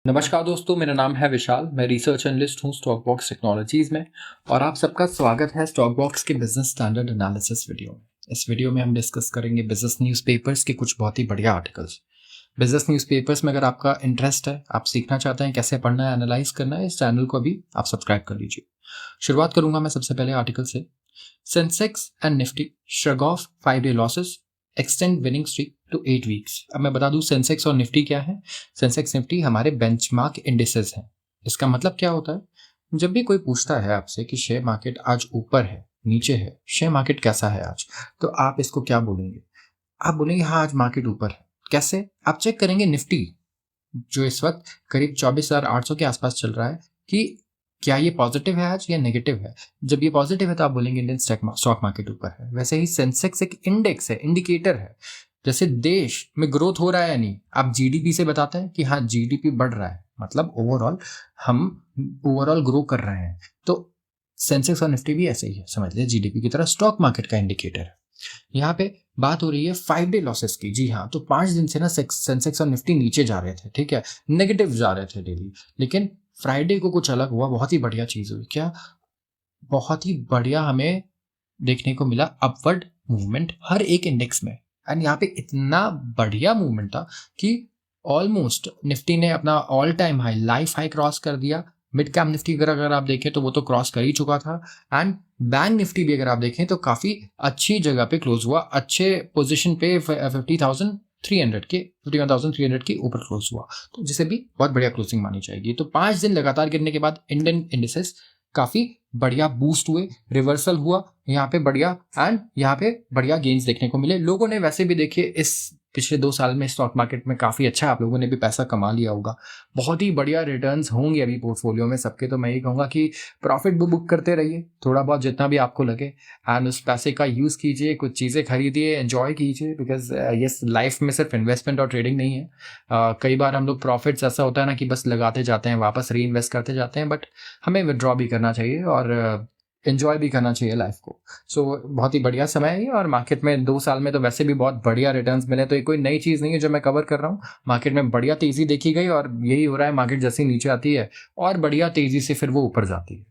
नमस्कार दोस्तों, मेरा नाम है विशाल। मैं रिसर्च एनालिस्ट हूँ स्टॉक बॉक्स टेक्नोलॉजीज में और आप सबका स्वागत है स्टॉक बॉक्स के बिजनेस स्टैंडर्ड एनालिसिस वीडियो में। इस वीडियो में हम डिस्कस करेंगे बिजनेस न्यूज़पेपर्स के कुछ बहुत ही बढ़िया आर्टिकल्स। बिजनेस न्यूज़पेपर्स में अगर आपका इंटरेस्ट है, आप सीखना चाहते हैं कैसे पढ़ना है, एनालाइज करना है, इस चैनल को अभी आप सब्सक्राइब कर लीजिए। शुरुआत करूंगा मैं सबसे पहले आर्टिकल से। Sensex and Nifty shrug off 5-day losses, extend winning streak to 8 weeks. अब मैं बता दूं सेंसेक्स और निफ्टी क्या है। सेंसेक्स निफ्टी हमारे बेंचमार्क इंडिसेस हैं। इसका मतलब क्या होता है, जब भी कोई पूछता है आपसे कि शेयर मार्केट आज ऊपर है नीचे है, शेयर मार्केट कैसा है आज, तो आप इसको क्या बोलेंगे? आप बोलेंगे हाँ आज मार्केट ऊपर है। कैसे? आप चेक करेंगे निफ्टी जो इस वक्त करीब 24,800 के आसपास चल रहा है कि क्या ये पॉजिटिव है आज या नेगेटिव है। जब ये पॉजिटिव है तो आप बोलेंगे इंडियन स्टॉक मार्केट ऊपर है। वैसे ही सेंसेक्स एक इंडेक्स है, इंडिकेटर है। जैसे देश में ग्रोथ हो रहा है या नहीं, आप जीडीपी से बताते हैं कि हाँ जीडीपी बढ़ रहा है, मतलब ओवरऑल हम ओवरऑल ग्रो कर रहे हैं। तो सेंसेक्स और निफ्टी भी ऐसे ही है, समझ लीजिए जीडीपी की तरह स्टॉक मार्केट का इंडिकेटर है। यहाँ पे बात हो रही है 5-day लॉसेस की। जी हाँ, तो 5 दिन से ना सेंसेक्स और निफ्टी नीचे जा रहे थे, ठीक है, नेगेटिव जा रहे थे डेली। लेकिन फ्राइडे को कुछ अलग हुआ, बहुत ही बढ़िया चीज हुई। क्या? बहुत ही बढ़िया हमें देखने को मिला अपवर्ड मूवमेंट हर एक इंडेक्स में। एंड यहाँ पे इतना बढ़िया मूवमेंट था कि ऑलमोस्ट निफ्टी ने अपना all time high, life high cross कर दिया। मिड कैप निफ्टी अगर आप देखें तो वो तो क्रॉस कर ही चुका था। एंड बैंक निफ्टी भी अगर आप देखें तो काफी अच्छी जगह पे क्लोज हुआ, अच्छे पोजीशन पे 51,300 के ऊपर क्लोज हुआ, तो जिसे भी बहुत बढ़िया क्लोजिंग मानी जाएगी। तो 5 दिन लगातार गिरने के बाद इंडियन इंडिसेस काफी बढ़िया बूस्ट हुए, रिवर्सल हुआ यहाँ पे बढ़िया, एंड यहाँ पे बढ़िया गेन्स देखने को मिले। लोगों ने वैसे भी देखिए इस पिछले 2 साल में स्टॉक मार्केट में काफी अच्छा, आप लोगों ने भी पैसा कमा लिया होगा, बहुत ही बढ़िया रिटर्न्स होंगे अभी पोर्टफोलियो में सबके। तो मैं ये कहूंगा कि प्रॉफिट बुक करते रहिए थोड़ा बहुत जितना भी आपको लगे, एंड उस पैसे का यूज कीजिए, कुछ चीजें खरीदिए, एंजॉय कीजिए। बिकॉज ये लाइफ में सिर्फ इन्वेस्टमेंट और ट्रेडिंग नहीं है। कई बार हम लोग प्रॉफिट्स ऐसा होता है ना कि बस लगाते जाते हैं, वापस री इन्वेस्ट करते जाते हैं, बट हमें विड्रॉ भी करना चाहिए और एंजॉय भी करना चाहिए लाइफ को। सो बहुत ही बढ़िया समय है और मार्केट में 2 साल में तो वैसे भी बहुत बढ़िया रिटर्न्स मिले। तो ये कोई नई चीज़ नहीं है जो मैं कवर कर रहा हूँ। मार्केट में बढ़िया तेजी देखी गई और यही हो रहा है, मार्केट जैसे नीचे आती है और बढ़िया तेजी से फिर वो ऊपर जाती है।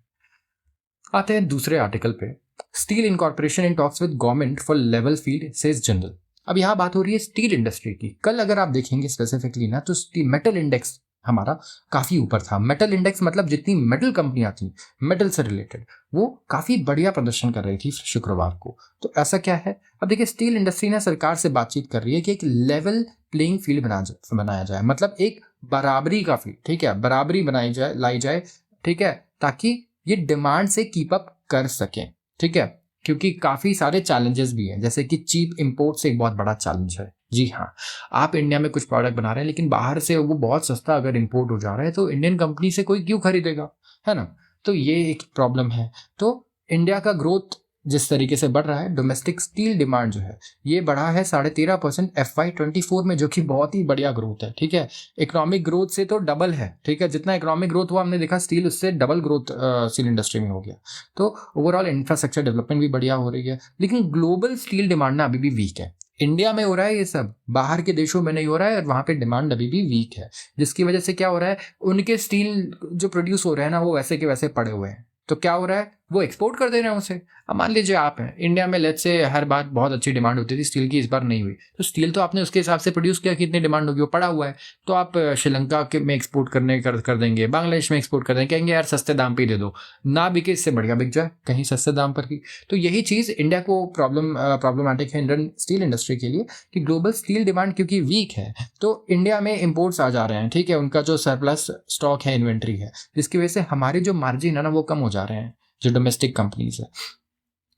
आते हैं दूसरे आर्टिकल पे। Steel incorporation in talks with government for level field says general. अब यहाँ बात हो रही है स्टील इंडस्ट्री की। कल अगर आप देखेंगे स्पेसिफिकली ना तो मेटल इंडेक्स हमारा काफी ऊपर था। मेटल इंडेक्स मतलब जितनी मेटल कंपनियां थी मेटल से रिलेटेड, वो काफी बढ़िया प्रदर्शन कर रही थी शुक्रवार को। तो ऐसा क्या है, अब देखिए स्टील इंडस्ट्री ने सरकार से बातचीत कर रही है कि एक लेवल प्लेइंग फील्ड बनाया जाए, मतलब एक बराबरी का फील्ड, ठीक है, बराबरी बनाई जाए, लाई जाए, ठीक है, ताकि ये डिमांड से कीप अप कर सकें, ठीक है। क्योंकि काफी सारे चैलेंजेस भी हैं, जैसे कि चीप इंपोर्ट से एक बहुत बड़ा चैलेंज है। जी हाँ, आप इंडिया में कुछ प्रोडक्ट बना रहे हैं लेकिन बाहर से वो बहुत सस्ता अगर इंपोर्ट हो जा रहा है तो इंडियन कंपनी से कोई क्यों खरीदेगा, है ना। तो ये एक प्रॉब्लम है। तो इंडिया का ग्रोथ जिस तरीके से बढ़ रहा है, डोमेस्टिक स्टील डिमांड जो है ये बढ़ा है 13.5% FY24 में, जो कि बहुत ही बढ़िया ग्रोथ है, ठीक है। इकोनॉमिक ग्रोथ से तो डबल है, ठीक है, जितना इकोनॉमिक ग्रोथ हुआ हमने देखा स्टील उससे डबल ग्रोथ स्टील इंडस्ट्री में हो गया। तो ओवरऑल इंफ्रास्ट्रक्चर डेवलपमेंट भी बढ़िया हो रही है। लेकिन ग्लोबल स्टील डिमांड ना अभी भी वीक है। इंडिया में हो रहा है ये सब, बाहर के देशों में नहीं हो रहा है और वहां पे डिमांड अभी भी वीक है, जिसकी वजह से क्या हो रहा है, उनके स्टील जो प्रोड्यूस हो रहे हैं ना वो वैसे के वैसे पड़े हुए हैं। तो क्या हो रहा है, वो एक्सपोर्ट कर दे रहे हैं उसे। अब मान लीजिए आप हैं इंडिया में, लेट्स से हर बार बहुत अच्छी डिमांड होती थी स्टील की, इस बार नहीं हुई, तो स्टील तो आपने उसके हिसाब से प्रोड्यूस किया कि इतनी डिमांड होगी, वो पड़ा हुआ है। तो आप श्रीलंका के में एक्सपोर्ट कर देंगे, बांग्लादेश में एक्सपोर्ट कर देंगे, कहेंगे यार सस्ते दाम पे दे दो, ना बिके इससे बढ़िया बिक जाए कहीं सस्ते दाम पर ही। तो यही चीज़ इंडिया को प्रॉब्लमैटिक है इंडियन स्टील इंडस्ट्री के लिए कि ग्लोबल स्टील डिमांड क्योंकि वीक है तो इंडिया में इम्पोर्ट्स आ जा रहे हैं, ठीक है, उनका जो सरप्लस स्टॉक है, इन्वेंट्री है, जिसकी वजह से हमारे जो मार्जिन है ना वो कम हो जा रहे हैं जो डोमेस्टिक कंपनीज है।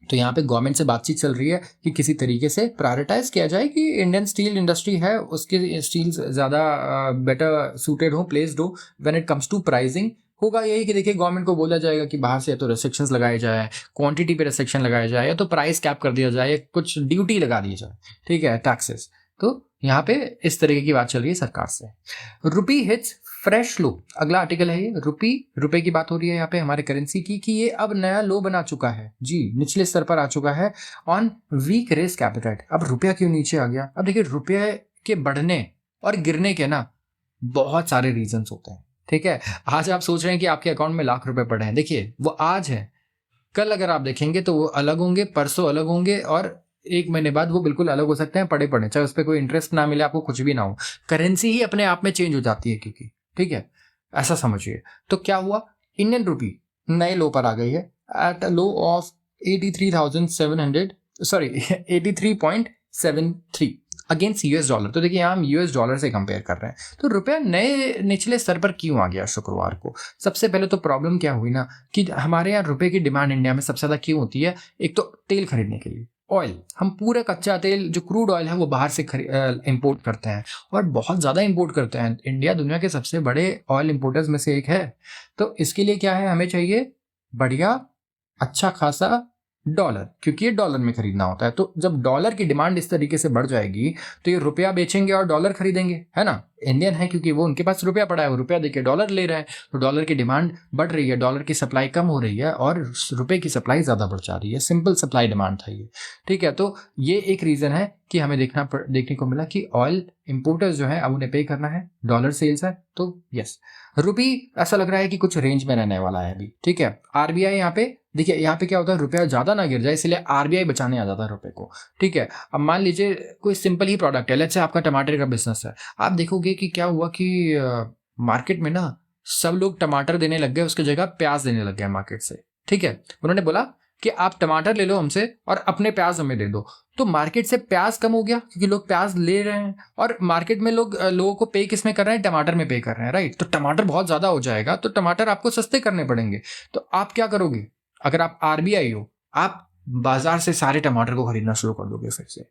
तो यहाँ पे गवर्नमेंट से बातचीत चल रही है कि किसी तरीके से प्रायोरिटाइज किया जाए कि इंडियन स्टील इंडस्ट्री है उसके स्टील्स ज़्यादा बेटर सूटेड हो, प्लेस्ड हो when it comes to pricing. होगा यही कि देखिए गवर्नमेंट को बोला जाएगा कि बाहर से या तो रेस्ट्रिक्शंस लगाए जाए, क्वांटिटी पे रेस्ट्रिक्शन लगाया जाए, या तो प्राइस कैप कर दिया जाए, या कुछ ड्यूटी लगा दी जाए, ठीक है, टैक्सेस। तो यहाँ पे इस तरीके की बात चल रही है सरकार से। रुपी हिट्स फ्रेश लो, अगला आर्टिकल है ये। रुपए की बात हो रही है यहाँ पे हमारे करेंसी की कि ये अब नया लो बना चुका है, जी निचले स्तर पर आ चुका है ऑन वीक रिस्क एपेटाइट। अब रुपया क्यों नीचे आ गया? अब देखिए रुपये के बढ़ने और गिरने के ना बहुत सारे रीजंस होते हैं, ठीक है। आज आप सोच रहे हैं कि आपके अकाउंट में लाख रुपए पड़े हैं, देखिए वो आज है, कल अगर आप देखेंगे तो वो अलग होंगे, परसों अलग होंगे, और एक महीने बाद वो बिल्कुल अलग हो सकते हैं पड़े पड़े, चाहे उस पर कोई इंटरेस्ट ना मिले आपको, कुछ भी ना हो, करेंसी ही अपने आप में चेंज हो जाती है क्योंकि, ठीक है, ऐसा समझिए। तो क्या हुआ, इंडियन रुपी नए लो पर आ गई है at a low of 83,700, sorry 83.73 against US dollar. तो देखिए यहाँ हम यूएस डॉलर से कंपेयर कर रहे हैं, तो रुपया नए निचले स्तर पर क्यों आ गया शुक्रवार को। सबसे पहले तो प्रॉब्लम क्या हुई ना कि हमारे यहाँ रुपए की डिमांड इंडिया में सबसे ज्यादा क्यों होती है, एक तो तेल खरीदने के लिए, ऑयल, हम पूरे कच्चा तेल जो क्रूड ऑयल है वो बाहर से इंपोर्ट करते हैं, और बहुत ज़्यादा इंपोर्ट करते हैं। इंडिया दुनिया के सबसे बड़े ऑयल इंपोर्टर्स में से एक है। तो इसके लिए क्या है, हमें चाहिए बढ़िया अच्छा खासा डॉलर, क्योंकि ये डॉलर में खरीदना होता है। तो जब डॉलर की डिमांड इस तरीके से बढ़ जाएगी तो ये रुपया बेचेंगे और डॉलर खरीदेंगे, है ना। इंडियन है क्योंकि वो उनके पास रुपया पड़ा है, वो रुपया देके डॉलर ले रहे हैं, तो डॉलर की डिमांड बढ़ रही है, डॉलर की सप्लाई कम हो रही है और रुपए की सप्लाई ज़्यादा बढ़ जा रही है। सिंपल सप्लाई डिमांड था ये, ठीक है। तो ये एक रीज़न है कि हमें देखने को मिला कि ऑयल इंपोर्टर्स जो है अब उन्हें पे करना है, डॉलर सेल्स है, तो यस रुपी ऐसा लग रहा है कि कुछ रेंज में रहने वाला है अभी, ठीक है। आरबीआई यहाँ पे देखिए, यहाँ पे क्या होता है, रुपया ज्यादा ना गिर जाए इसलिए आरबीआई बचाने आ जाता है रुपए को, ठीक है। अब मान लीजिए कोई सिंपल ही प्रोडक्ट है, लेट्स से आपका टमाटर का बिजनेस है, आप देखोगे कि क्या हुआ कि मार्केट में ना सब लोग टमाटर देने लग गए, उसकी जगह प्याज देने लग गए मार्केट से, ठीक है। उन्होंने बोला कि आप टमाटर ले लो हमसे और अपने प्याज हमें दे दो, तो मार्केट से प्याज कम हो गया क्योंकि लोग प्याज ले रहे हैं, और मार्केट में लोगों को पे किस में कर रहे हैं, टमाटर में पे कर रहे हैं, राइट। तो टमाटर बहुत ज्यादा हो जाएगा, तो टमाटर आपको सस्ते करने पड़ेंगे। तो आप क्या करोगे, अगर आप आरबीआई हो, आप बाजार से सारे टमाटर को खरीदना शुरू कर दोगे फिर से,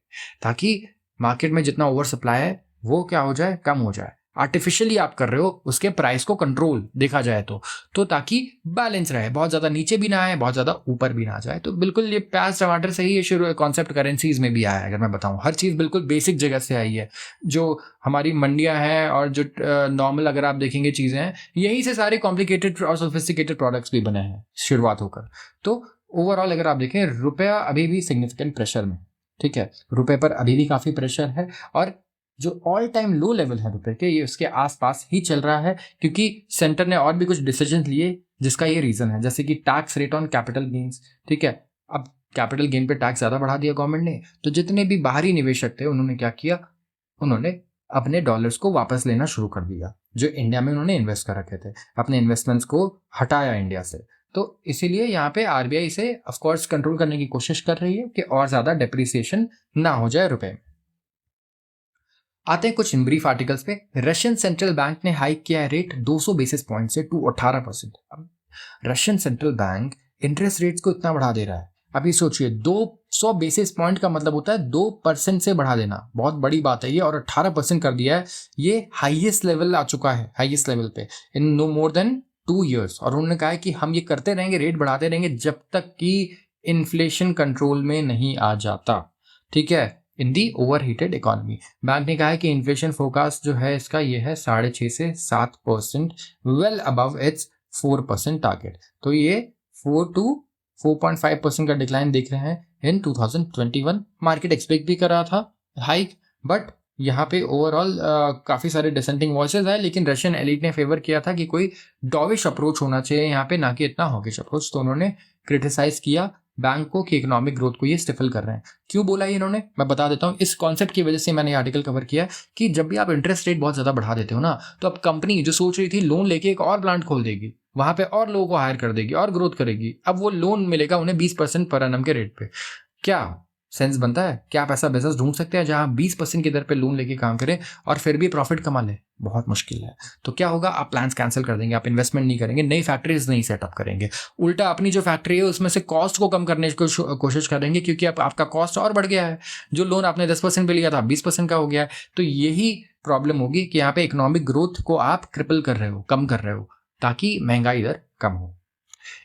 ताकि मार्केट में जितना ओवर सप्लाई है वो क्या हो जाए, कम हो जाए। आर्टिफिशियली आप कर रहे हो उसके प्राइस को कंट्रोल, देखा जाए तो ताकि बैलेंस रहे, बहुत ज्यादा नीचे भी ना आए, बहुत ज्यादा ऊपर भी ना जाए। तो बिल्कुल ये प्याज टमाटर से ही ये शुरू कॉन्सेप्ट करेंसीज में भी आया है। अगर मैं बताऊं, हर चीज बिल्कुल बेसिक जगह से आई है, जो हमारी मंडियां हैं और जो नॉर्मल अगर आप देखेंगे चीजें हैं, यहीं से सारे कॉम्प्लिकेटेड और सोफिस्टिकेटेड प्रोडक्ट्स भी बने हैं शुरुआत होकर। तो ओवरऑल अगर आप देखें, रुपया अभी भी सिग्निफिकेंट प्रेशर में, ठीक है, रुपए पर अभी भी काफी प्रेशर है, और जो ऑल टाइम लो लेवल है रुपए के, ये उसके आसपास ही चल रहा है, क्योंकि सेंटर ने और भी कुछ डिसीजन लिए जिसका ये रीजन है, जैसे कि tax rate on capital gains, ठीक है। अब कैपिटल गेन पे टैक्स ज्यादा बढ़ा दिया गवर्नमेंट ने, तो जितने भी बाहरी निवेशक थे उन्होंने क्या किया, उन्होंने अपने डॉलर्स को वापस लेना शुरू कर दिया, जो इंडिया में उन्होंने इन्वेस्ट कर रखे थे, अपने इन्वेस्टमेंट्स को हटाया इंडिया से। तो इसीलिए यहाँ पे आरबीआई से ऑफकोर्स कंट्रोल करने की कोशिश कर रही है कि और ज्यादा डेप्रिसिएशन ना हो जाए रुपए में। आते हैं कुछ इन ब्रीफ आर्टिकल्स पे। रशियन सेंट्रल बैंक ने हाइक किया है रेट 200 बेसिस पॉइंट से टू 18%। अब Russian central bank interest rates को इतना बढ़ा दे रहा है, अभी सोचिए 200 बेसिस पॉइंट का मतलब होता है 2% से बढ़ा देना, बहुत बड़ी बात है ये, और 18% कर दिया है। ये हाईएस्ट लेवल आ चुका है, हाईएस्ट लेवल पे in no more than 2 years। और उन्होंने कहा है कि हम ये करते रहेंगे, रेट बढ़ाते रहेंगे जब तक कि इन्फ्लेशन कंट्रोल में नहीं आ जाता, ठीक है, इन the over heated economy. Bank ने कहा है कि इन्फ्लेशन फोरकास्ट जो है इसका ये है 6.5 से 7%, वेल अबव इट्स 4% टारगेट। तो ये 4 to 4.5% का डिक्लाइन देख रहे हैं इन 2021। मार्केट एक्सपेक्ट भी कर रहा था हाइक, बट यहाँ पे ओवरऑल काफी सारे डिसेंटिंग वॉइसेस है, लेकिन रशियन एलिट ने फेवर किया था कि कोई डॉविश अप्रोच होना चाहिए यहाँ पे, ना कि इतना हॉकिश अप्रोच। तो उन्होंने क्रिटिसाइज किया बैंक को कि इकोनॉमिक ग्रोथ को ये स्टिफल कर रहे हैं। क्यों बोला ये इन्होंने, मैं बता देता हूँ। इस कॉन्सेप्ट की वजह से मैंने आर्टिकल कवर किया कि जब भी आप इंटरेस्ट रेट बहुत ज्यादा बढ़ा देते हो ना, तो अब कंपनी जो सोच रही थी लोन लेके एक और प्लांट खोल देगी, वहां पे और लोगों को हायर कर देगी और ग्रोथ करेगी, अब वो लोन मिलेगा उन्हें 20% पर एनम के रेट पे। क्या सेंस बनता है? क्या आप ऐसा बिजनेस ढूंढ सकते हैं जहां 20% की दर पे लोन लेके काम करें और फिर भी प्रॉफिट कमा ले? बहुत मुश्किल है। तो क्या होगा, आप प्लान्स कैंसिल कर देंगे, आप इन्वेस्टमेंट नहीं करेंगे, नई फैक्ट्रीज नहीं सेटअप करेंगे, उल्टा अपनी जो फैक्ट्री है उसमें से कॉस्ट को कम करने की कोशिश करेंगे, क्योंकि अब आपका कॉस्ट और बढ़ गया है। जो लोन आपने 10% पे लिया था 20% का हो गया है। तो यही प्रॉब्लम होगी कि यहाँ पे इकोनॉमिक ग्रोथ को आप क्रिपल कर रहे हो, कम कर रहे हो, ताकि महंगाई दर कम हो।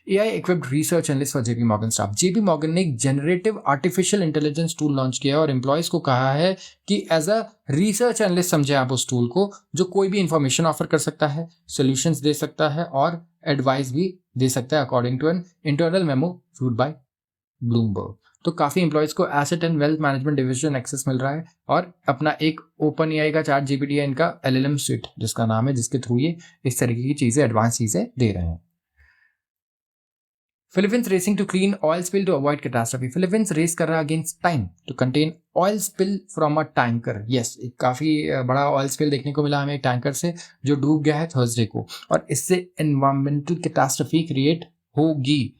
AI equipped research analyst for JP Morgan staff। JP Morgan ने एक generative artificial intelligence tool launch किया और एम्प्लॉयज को कहा है कि एज अ रिसर्च एनालिस्ट समझे आप उस टूल को, जो कोई भी इंफॉर्मेशन ऑफर कर सकता है, सॉल्यूशंस दे सकता है और एडवाइस भी दे सकता है, according to an internal memo viewed by Bloomberg. तो काफ़ी एम्प्लॉयज़ को asset and wealth management division access मिल रहा है और अपना एक ओपन एआई का चैट जीपीटी है इनका एलएलएम स्यूट जिसका नाम है, जिसके थ्रू ये इस तरीके की चीज़ें, एडवांस चीज़ें दे रहे हैं। Philippines racing to clean oil spill to avoid catastrophe. Philippines रेस कर रहा है against time to contain oil spill from a tanker. Yes, काफ़ी बड़ा ऑयल स्पिल देखने को मिला हमें एक टैंकर से जो डूब गया है थर्सडे को, और इससे एनवायरमेंटल कैटास्ट्रफी क्रिएट होगी.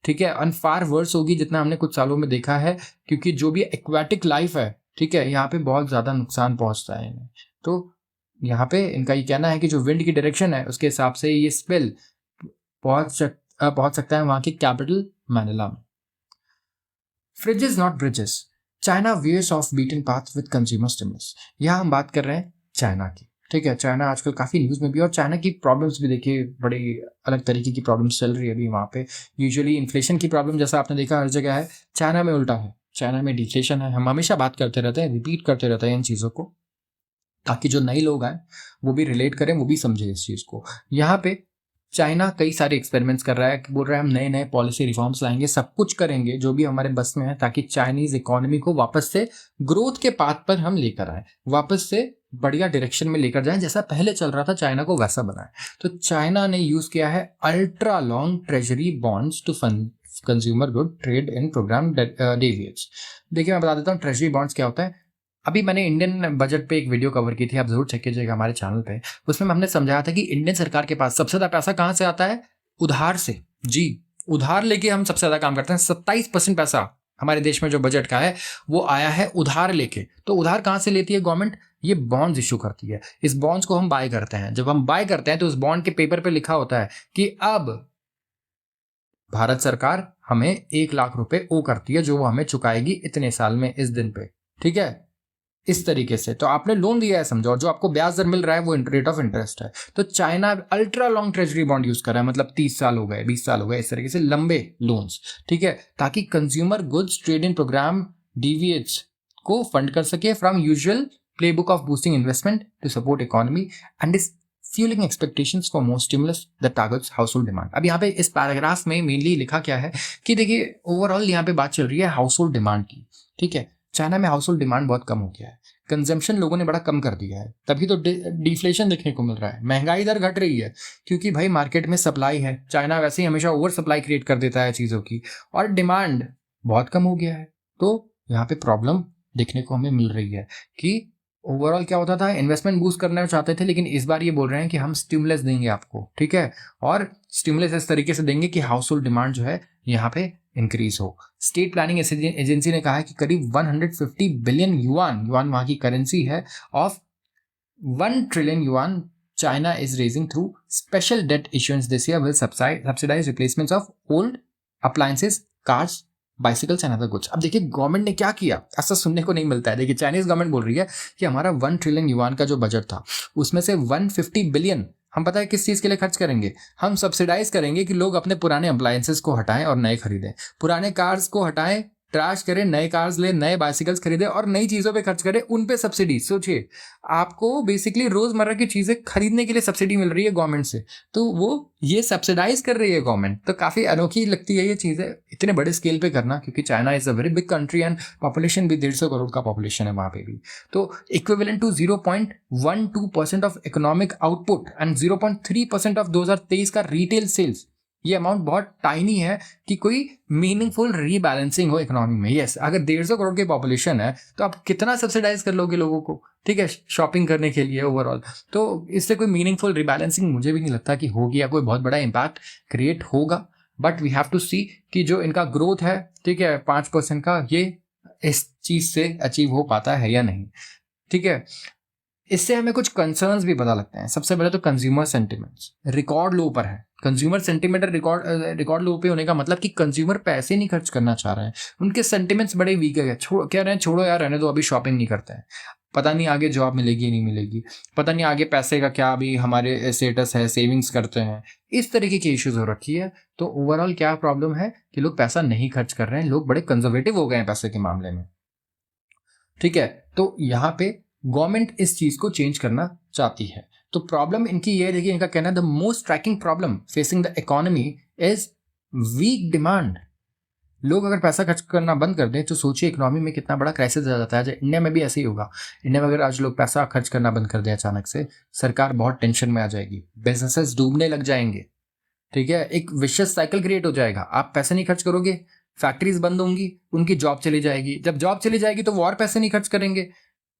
ठीक है, और फार वर्स होगी जितना हमने कुछ सालों में देखा है, क्योंकि जो भी एक्वाटिक लाइफ है, ठीक है, यहाँ पे बहुत ज़्यादा नुकसान पहुँचता है इन्हें. तो यहाँ पे इनका ये कहना है कि जो विंड की डायरेक्शन है उसके हिसाब से ये स्पिल पहुंच सकता है वहां की कैपिटल मैनिला में. Fridges not bridges, China veers off beaten path with consumer stimulus. यहाँ हम बात कर रहे हैं चाइना की. ठीक है, चाइना आजकल काफ़ी न्यूज़ में भी, और चाइना की प्रॉब्लम्स भी देखिए, बड़ी अलग तरीके की प्रॉब्लम्स चल रही है अभी वहाँ पे. यूजुअली इन्फ्लेशन की प्रॉब्लम जैसा आपने देखा हर जगह है, चाइना में उल्टा है. चाइना में डिफ्लेशन है. हम हमेशा बात करते रहते हैं, रिपीट करते रहते हैं इन चीज़ों को, ताकि जो नए लोग आए वो भी रिलेट करें, वो भी समझे इस चीज़ को. यहाँ पे चाइना कई सारे एक्सपेरिमेंट्स कर रहा है, बोल रहा है हम नए नए पॉलिसी रिफॉर्म्स लाएंगे, सब कुछ करेंगे जो भी हमारे बस में है, ताकि चाइनीज इकोनॉमी को वापस से ग्रोथ के पाथ पर हम लेकर आए, वापस से बढ़िया डायरेक्शन में लेकर जाएं, जैसा पहले चल रहा था चाइना को वैसा बनाए. तो चाइना ने यूज किया है ultra long treasury bonds to fund consumer good trade in program deviates. देखिए मैं बता देता हूँ ट्रेजरी बॉन्ड्स क्या होता है. अभी मैंने इंडियन बजट पे एक वीडियो कवर की थी, आप जरूर चेक कीजिएगा हमारे चैनल पे. उसमें हमने समझाया था कि इंडियन सरकार के पास सबसे ज़्यादा पैसा कहाँ से आता है? उधार से. जी, उधार लेके हम सबसे ज़्यादा काम करते हैं. 27% पैसा हमारे देश में जो बजट का है वो आया है उधार लेके. तो उधार कहाँ से लेती है गवर्नमेंट? ये बॉन्ड्स इशू करती है. इस बॉन्ड्स को हम बाय करते हैं. जब हम बाय करते हैं तो उस बॉन्ड के पेपर पे लिखा होता है कि अब भारत सरकार हमें 1 लाख रुपए ओ करती है, जो वो हमें चुकाएगी इतने साल में इस दिन पे. ठीक है, इस तरीके से. तो आपने लोन दिया है समझो, और जो आपको ब्याज दर मिल रहा है वो रेट ऑफ इंटरेस्ट है. तो China ultra long treasury bond use कर रहा है, मतलब 30 साल हो गए, 20 साल हो गए, इस तरीके से लंबे लोन्स. ठीक है, ताकि consumer goods trade in program DVH को फंड कर सके from usual playbook of boosting investment to support economy and is fueling expectations for more stimulus that targets household demand. अब यहाँ पे इस पैराग्राफ में मेनली लिखा क्या है कि देखिए ओवरऑल यहाँ पे बात चल रही है हाउस होल्ड डिमांड की. ठीक है, चाइना में हाउस होल्ड डिमांड बहुत कम हो गया है, कंजम्पशन लोगों ने बड़ा कम कर दिया है, तभी तो डिफ्लेशन देखने को मिल रहा है, महंगाई दर घट रही है, क्योंकि भाई मार्केट में सप्लाई है. चाइना वैसे ही हमेशा ओवर सप्लाई क्रिएट कर देता है चीज़ों की, और डिमांड बहुत कम हो गया है. तो यहाँ पे प्रॉब्लम देखने को हमें मिल रही है कि ओवरऑल क्या होता था, इन्वेस्टमेंट बूस्ट करना चाहते थे, लेकिन इस बार ये बोल रहे हैं कि हम स्टिमुलस देंगे आपको. ठीक है, और स्टिमुलस इस तरीके से देंगे कि हाउस होल्ड डिमांड जो है यहाँ पे इंक्रीज हो. स्टेट प्लानिंग एजेंसी ने कहा है कि करीब 150 बिलियन युआन वहाँ की करेंसी है, of 1 trillion yuan China is raising through special debt issuance this year will subsidize replacements of old appliances, cars, bicycles and other goods. अब देखिए गवर्नमेंट ने क्या किया, ऐसा सुनने को नहीं मिलता है. देखिए चाइनीज गवर्नमेंट बोल रही है कि हमारा 1 ट्रिलियन युआन का जो बजट था उसमें से 150 बिलियन हम पता है किस चीज़ के लिए खर्च करेंगे, हम सब्सिडाइज करेंगे कि लोग अपने पुराने अप्लायंसेस को हटाएं और नए खरीदें, पुराने कार्स को हटाएं, ट्रैश करें, नए कार्स लें, नए बाइसिकल्स खरीदें और नई चीज़ों पे खर्च करें, उन पे सब्सिडी. सोचिए आपको बेसिकली रोज़मर्रा की चीज़ें खरीदने के लिए सब्सिडी मिल रही है गवर्नमेंट से, तो वो ये सब्सिडाइज कर रही है गवर्नमेंट. तो काफ़ी अनोखी लगती है ये चीज़ें इतने बड़े स्केल पे करना, क्योंकि China is a very big country and population भी 150 करोड़ का पॉपुलेशन है वहाँ पे भी. तो equivalent to 0.12% of economic output and 0.3% of 2023 का रिटेल सेल्स. ये अमाउंट बहुत टाइनी है कि कोई मीनिंगफुल रीबैलेंसिंग हो इकोनॉमी में. यस, अगर 150 करोड़ की पॉपुलेशन है तो आप कितना सब्सिडाइज कर लोगे लोगों को, ठीक है, शॉपिंग करने के लिए ओवरऑल. तो इससे कोई मीनिंगफुल रीबैलेंसिंग मुझे भी नहीं लगता कि होगी या कोई बहुत बड़ा इम्पैक्ट क्रिएट होगा. बट वी हैव टू सी कि जो इनका ग्रोथ है, ठीक है, 5% का, ये इस चीज़ से अचीव हो पाता है या नहीं. ठीक है, इससे हमें कुछ कंसर्न्स भी पता लगते हैं. सबसे पहले तो कंज्यूमर सेंटिमेंट्स रिकॉर्ड लो पर है. कंज्यूमर सेंटिमेंट रिकॉर्ड लो पे होने का मतलब कि कंज्यूमर पैसे नहीं खर्च करना चाह रहे हैं, उनके सेंटिमेंट्स बड़े वीक है. कह रहे हैं छोड़ो यार, रहने दो, अभी शॉपिंग नहीं करते हैं, पता नहीं आगे जॉब मिलेगी नहीं मिलेगी, पता नहीं आगे पैसे का क्या अभी हमारे स्टेटस है, सेविंग्स करते हैं, इस तरीके की इश्यूज हो रखी है. तो ओवरऑल क्या प्रॉब्लम है कि लोग पैसा नहीं खर्च कर रहे हैं, लोग बड़े कंजर्वेटिव हो गए हैं पैसे के मामले में. ठीक है, तो यहाँ पे गवर्नमेंट इस चीज को चेंज करना चाहती है. तो प्रॉब्लम इनकी ये, देखिए इनका कहना है the most striking problem facing the economy is weak demand. लोग अगर पैसा खर्च करना बंद कर दें तो सोचिए इकोनॉमी में कितना बड़ा क्राइसिस आ जाता है। इंडिया में भी ऐसे ही होगा। इंडिया में अगर आज लोग पैसा खर्च करना बंद कर दें अचानक से, सरकार बहुत टेंशन में आ जाएगी, बिजनेसेस डूबने लग जाएंगे, ठीक है, एक विशियस साइकिल क्रिएट हो जाएगा। आप पैसे नहीं खर्च करोगे, फैक्ट्रीज बंद होंगी, उनकी जॉब चली जाएगी, जब जॉब चली जाएगी तो वो और पैसे नहीं खर्च करेंगे,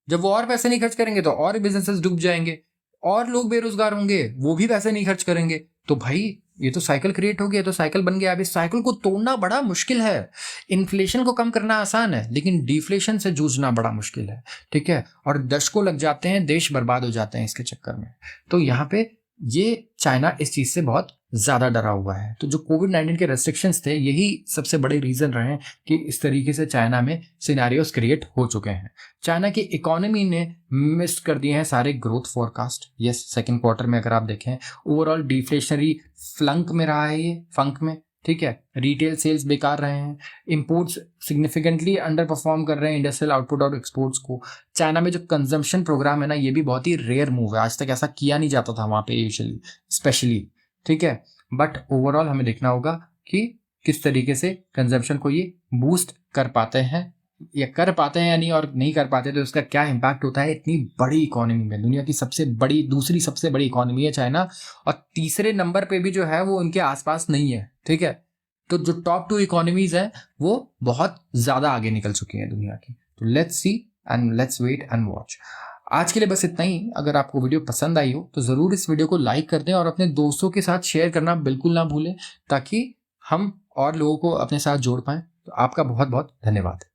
जब वो और पैसे नहीं खर्च करेंगे तो और बिजनेसेस डूब जाएंगे, और लोग बेरोजगार होंगे, वो भी पैसे नहीं खर्च करेंगे। तो भाई ये तो साइकिल क्रिएट हो गया, तो साइकिल बन गया। अब इस साइकिल को तोड़ना बड़ा मुश्किल है। इन्फ्लेशन को कम करना आसान है, लेकिन डिफ्लेशन से जूझना बड़ा मुश्किल है, ठीक है, और दशकों लग जाते हैं, देश बर्बाद हो जाते हैं इसके चक्कर में। तो यहाँ पे ये चाइना इस चीज से बहुत ज्यादा डरा हुआ है। तो जो कोविड-19 के रेस्ट्रिक्शंस थे, यही सबसे बड़े रीजन रहे हैं कि इस तरीके से चाइना में सिनेरियोस क्रिएट हो चुके हैं। चाइना की इकोनॉमी ने मिस कर दिए हैं सारे growth forecast. Yes, second quarter में अगर आप देखें ओवरऑल डिफ्लेशनरी फ्लंक में रहा है, ये फंक में, ठीक है। रिटेल सेल्स बेकार रहे हैं, इंपोर्ट्स सिग्निफिकेंटली अंडर परफॉर्म कर रहे हैं इंडस्ट्रियल आउटपुट और एक्सपोर्ट्स को। चाइना में जो कंजम्पशन प्रोग्राम है ना, ये भी बहुत ही रेयर मूव है, आज तक ऐसा किया नहीं जाता था वहाँ पे यूजुअली, स्पेशली, ठीक है। बट ओवरऑल हमें देखना होगा कि किस तरीके से कंजम्पशन को ये बूस्ट कर पाते हैं या नहीं, और नहीं कर पाते तो उसका क्या इम्पैक्ट होता है इतनी बड़ी इकोनॉमी में। दुनिया की सबसे बड़ी, दूसरी सबसे बड़ी इकोनॉमी है चाइना, और तीसरे नंबर पे भी जो है वो उनके आसपास नहीं है, ठीक है। तो जो टॉप 2 इकोनॉमीज हैं वो बहुत ज्यादा आगे निकल चुकी हैं दुनिया की। तो let's see and let's wait and watch. आज के लिए बस इतना ही। अगर आपको वीडियो पसंद आई हो तो ज़रूर इस वीडियो को लाइक कर दें और अपने दोस्तों के साथ शेयर करना बिल्कुल ना भूलें, ताकि हम और लोगों को अपने साथ जोड़ पाएं। तो आपका बहुत बहुत धन्यवाद।